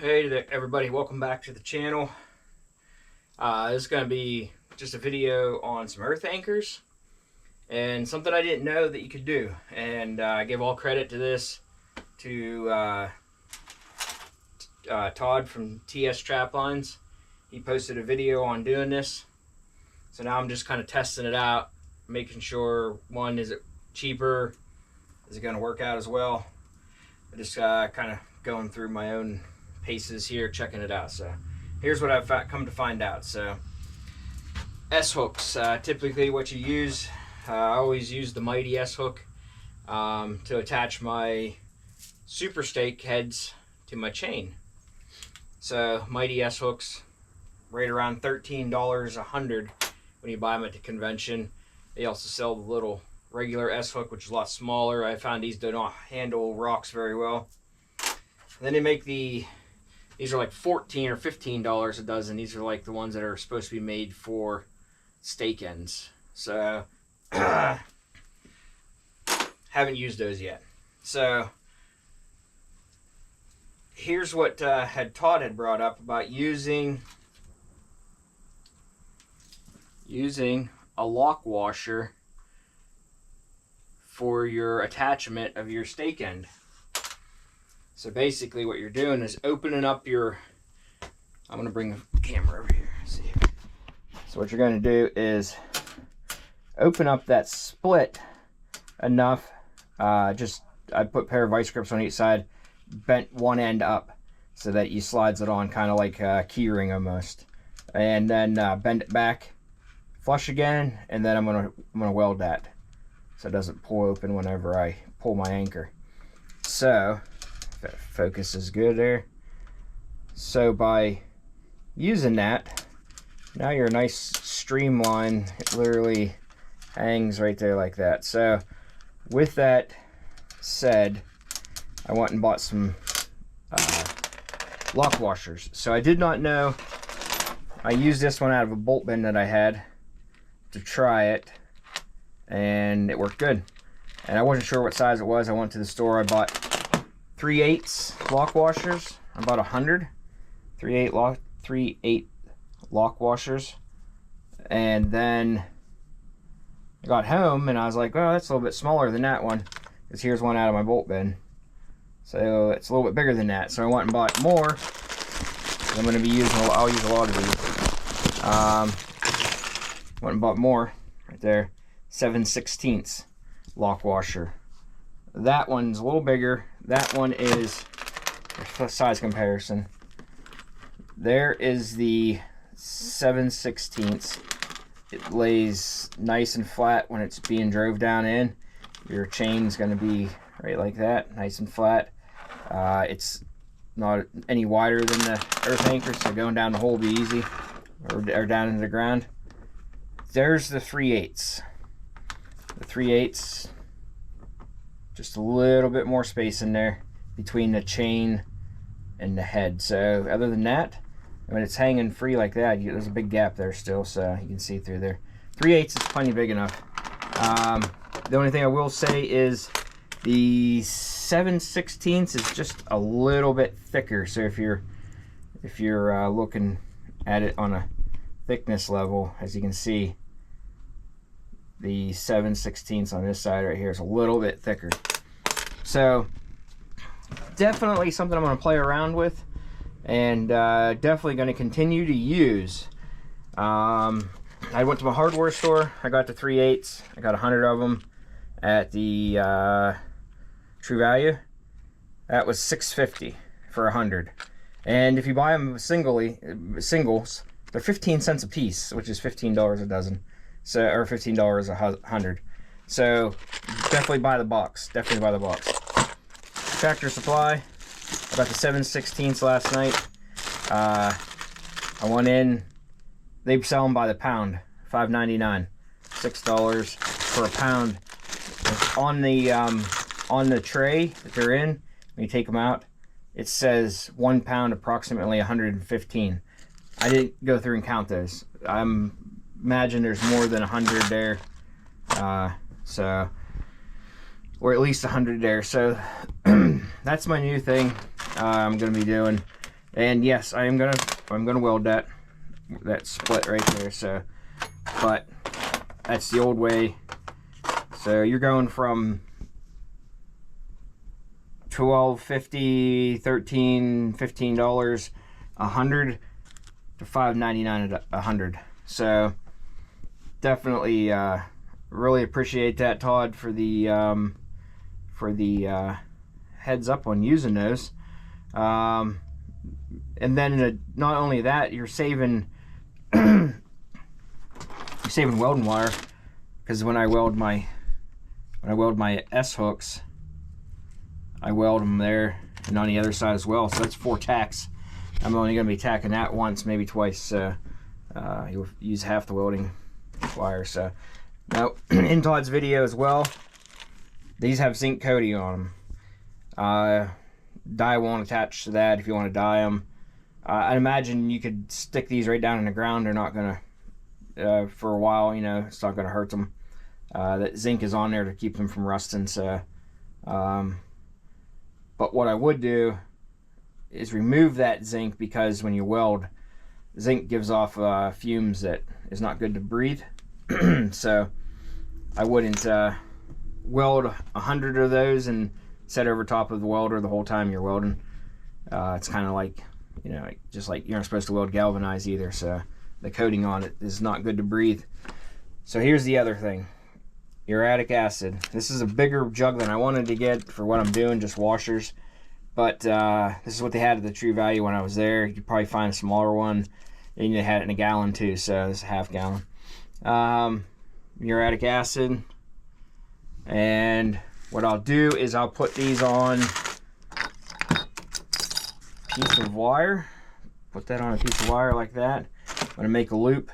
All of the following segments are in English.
Hey there, everybody, welcome back to the channel. This is going to be just a video on some earth anchors and something I didn't know that you could do. And I give all credit to this to Todd from TSTRAPLINE. He posted a video on doing this. So now I'm just kind of testing it out, making sure, one, is it cheaper? Is it going to work out as well? I just kind of going through my own paces here, checking it out. So here's what I've come to find out. So S-hooks, typically what you use, I always use the Mighty S-hook to attach my super stake heads to my chain. So Mighty S-hooks, right around $13 a hundred when you buy them at the convention. They also sell the little regular S-hook, which is a lot smaller. I found these do not handle rocks very well. And then they make these are like $14 or $15 a dozen. These are like the ones that are supposed to be made for stake ends. So haven't used those yet. So here's what Todd had brought up about using a lock washer for your attachment of your stake end. So basically what you're doing is opening up your, I'm going to bring the camera over here. See. So what you're going to do is open up that split enough. I put a pair of vice grips on each side, bent one end up so that you slides it on kind of like a key ring almost. And then bend it back, flush again, and then I'm gonna weld that so it doesn't pull open whenever I pull my anchor. So that focus is good there. So by using that, now you're a nice streamline. It literally hangs right there like that. So with that said, I went and bought some lock washers. So I did not know. I used this one out of a bolt bin that I had to try it, and it worked good. And I wasn't sure what size it was. I went to the store. I bought 3/8 lock washers. I bought 100 3/8 lock washers, and then I got home and I was like, well, that's a little bit smaller than that one, because here's one out of my bolt bin, so it's a little bit bigger than that. So I went and bought more. I'm going to be using, I'll use a lot of these. Went and bought more right there. 7/16 lock washer. That one's a little bigger. That one is a size comparison. There is the 7/16. It lays nice and flat when it's being drove down in. Your chain's going to be right like that, nice and flat. It's not any wider than the earth anchor, so going down the hole will be easy, or down into the ground. There's the 3/8. The 3/8, just a little bit more space in there between the chain and the head. So other than that, when it's hanging free like that, there's a big gap there still, so you can see through there. 3/8 is plenty big enough. The only thing I will say is the 7/16 is just a little bit thicker. So if you're looking at it on a thickness level, as you can see, the 7/16 on this side right here is a little bit thicker. So definitely something I'm going to play around with, and definitely going to continue to use. I went to my hardware store. I got the 3/8. I got 100 of them at the True Value. That was $6.50 for 100. And if you buy them singles, they're 15 cents a piece, which is $15 a dozen. So, or $15 a 100. So definitely buy the box. Definitely buy the box. Tractor Supply. I got the 7/16 last night. I went in. They sell them by the pound, $5.99, $6 for a pound. On the tray that they're in, when you take them out, it says 1 pound, approximately 115. I didn't go through and count those. Imagine there's more than 100 there, so, or at least 100 there. So that's my new thing I'm going to be doing. And yes, I'm gonna weld that split right there. So, but that's the old way. So you're going from $12.50, $13, $15, $100 to $5.99 at $100. So definitely really appreciate that, Todd, for the heads up on using those. And then not only that, you're saving you're saving welding wire, because when I weld my S hooks, I weld them there and on the other side as well. So that's 4 tacks. I'm only going to be tacking that once, maybe twice. So you'll use half the welding wire. So now in Todd's video as well, these have zinc coating on them. Dye won't attach to that if you want to dye them. I imagine you could stick these right down in the ground. They're not going to, for a while, you know, it's not going to hurt them. That zinc is on there to keep them from rusting. So, but what I would do is remove that zinc, because when you weld, zinc gives off fumes that is not good to breathe. So I wouldn't weld 100 of those and set over top of the welder the whole time you're welding. It's kind of like, you know, just like you're not supposed to weld galvanized either. So the coating on it is not good to breathe. So here's the other thing. Uric acid. This is a bigger jug than I wanted to get for what I'm doing, just washers. But this is what they had at the True Value when I was there. You could probably find a smaller one. And they had it in a gallon too, so this is a half gallon. Uric acid. And what I'll do is I'll put these on a piece of wire. Put that on a piece of wire like that. I'm going to make a loop.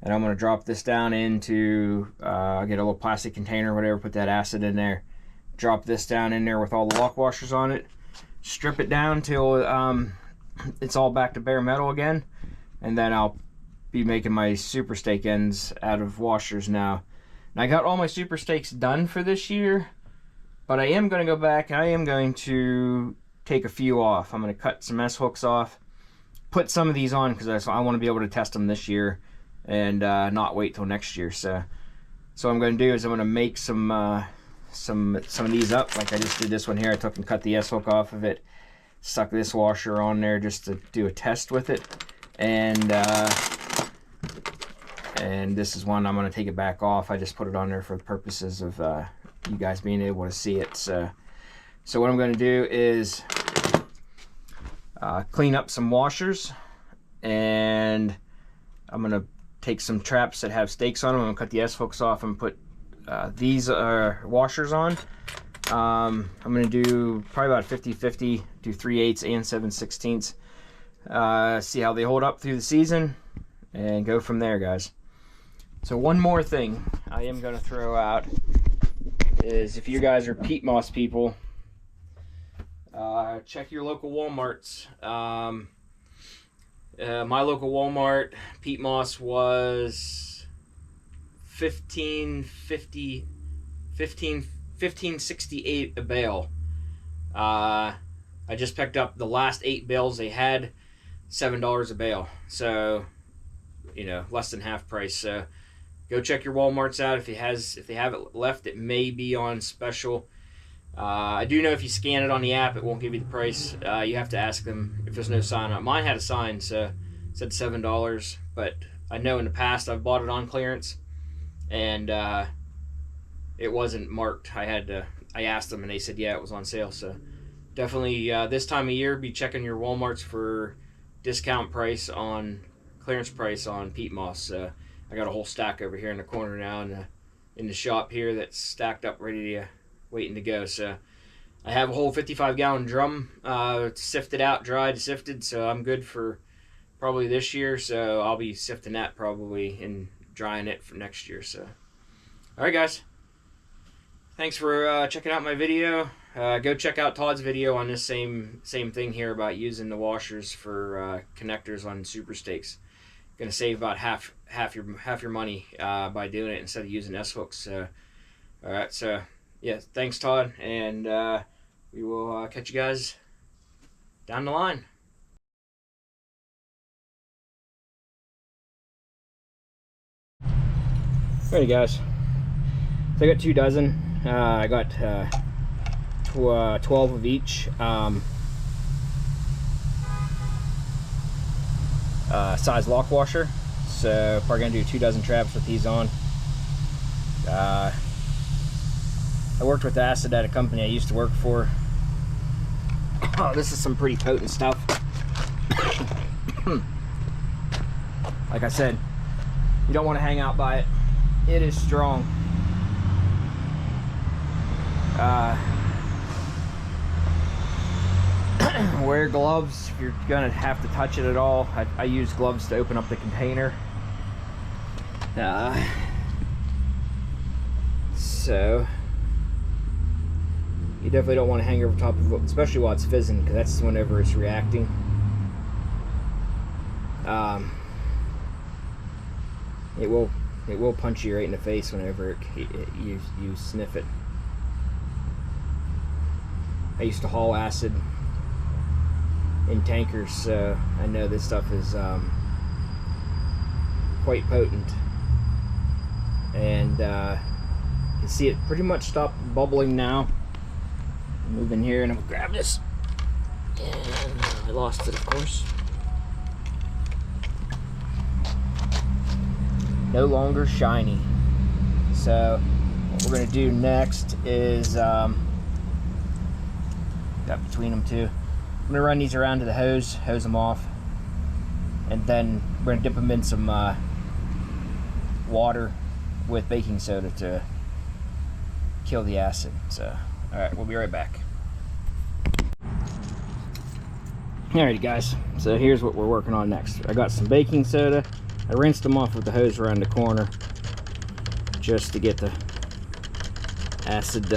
And I'm going to drop this down into, get a little plastic container or whatever, put that acid in there. Drop this down in there with all the lock washers on it. Strip it down till it's all back to bare metal again. And then I'll be making my super stake ends out of washers now. And I got all my super stakes done for this year. But I am going to go back. I am going to take a few off. I'm going to cut some S hooks off. Put some of these on because I want to be able to test them this year. And not wait till next year. So what I'm going to do is I'm going to make some of these up, like I just did this one here. I took and cut the S hook off of it, stuck this washer on there just to do a test with it, and this is one I'm going to take it back off. I just put it on there for the purposes of you guys being able to see it. So what I'm going to do is clean up some washers, and I'm going to take some traps that have stakes on them. I'm going to cut the S hooks off and put these washers on. I'm going to do probably about 50-50, do 3/8 and 7/16. See how they hold up through the season and go from there, guys. So one more thing I am going to throw out is, if you guys are peat moss people, check your local Walmarts. My local Walmart, peat moss was $15.68 a bale. I just picked up the last 8 bales they had, $7 a bale. So, you know, less than half price. So go check your Walmarts out. If they have it left, it may be on special. I do know if you scan it on the app, it won't give you the price. You have to ask them if there's no sign on it. Mine had a sign, so it said $7. But I know in the past I've bought it on clearance, and it wasn't marked. I asked them, and they said, yeah, it was on sale. So definitely this time of year, be checking your Walmarts for discount price on clearance price on peat moss. I got a whole stack over here in the corner now in the shop here that's stacked up, ready to waiting to go. So I have a whole 55-gallon drum sifted out, dried, sifted, so I'm good for probably this year. So I'll be sifting that probably and drying it for next year. So all right, guys, thanks for checking out my video. Go check out Todd's video on this same thing here about using the washers for connectors on super stakes. Gonna save about half your money by doing it instead of using S hooks. All right, so yeah, thanks, Todd, and we will catch you guys down the line. Alrighty guys, so I got 2 dozen. I got 12 of each. Size lock washer. So probably gonna do 2 dozen traps with these on. I worked with acid at a company I used to work for. Oh, this is some pretty potent stuff. Like I said, you don't want to hang out by it. It is strong. Wear gloves if you're gonna have to touch it at all. I use gloves to open up the container. So you definitely don't want to hang over top of it, especially while it's fizzing, because that's whenever it's reacting. It will punch you right in the face whenever you sniff it. I used to haul acid in tankers, so I know this stuff is quite potent. And you can see it pretty much stopped bubbling now. Move in here and I'm gonna grab this. And I lost it, of course. No longer shiny. So what we're gonna do next is got between them two. I'm gonna run these around to the hose them off, and then we're gonna dip them in some water with baking soda to kill the acid. So, all right, we'll be right back. Alrighty guys, so here's what we're working on next. I got some baking soda. I rinsed them off with the hose around the corner just to get the acid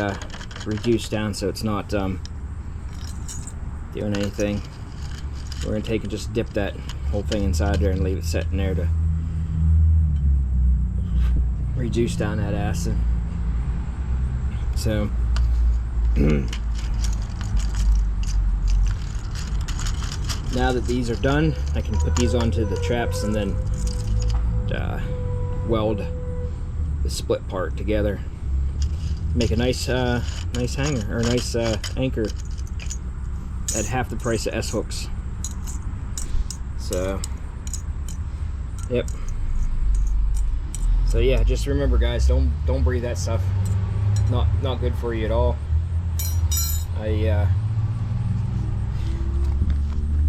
reduced down so it's not doing anything. We're gonna take and just dip that whole thing inside there and leave it sitting there to reduce down that acid. So now that these are done, I can put these onto the traps and then weld the split part together. Make a nice nice hanger, or nice anchor at half the price of S-hooks. So, yep. So yeah, just remember guys, don't breathe that stuff. Not good for you at all. I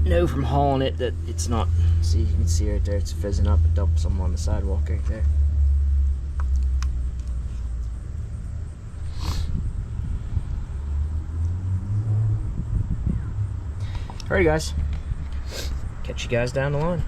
know from hauling it that it's not. See, you can see right there, it's fizzing up. It dumped some on the sidewalk right there. Alright guys, catch you guys down the line.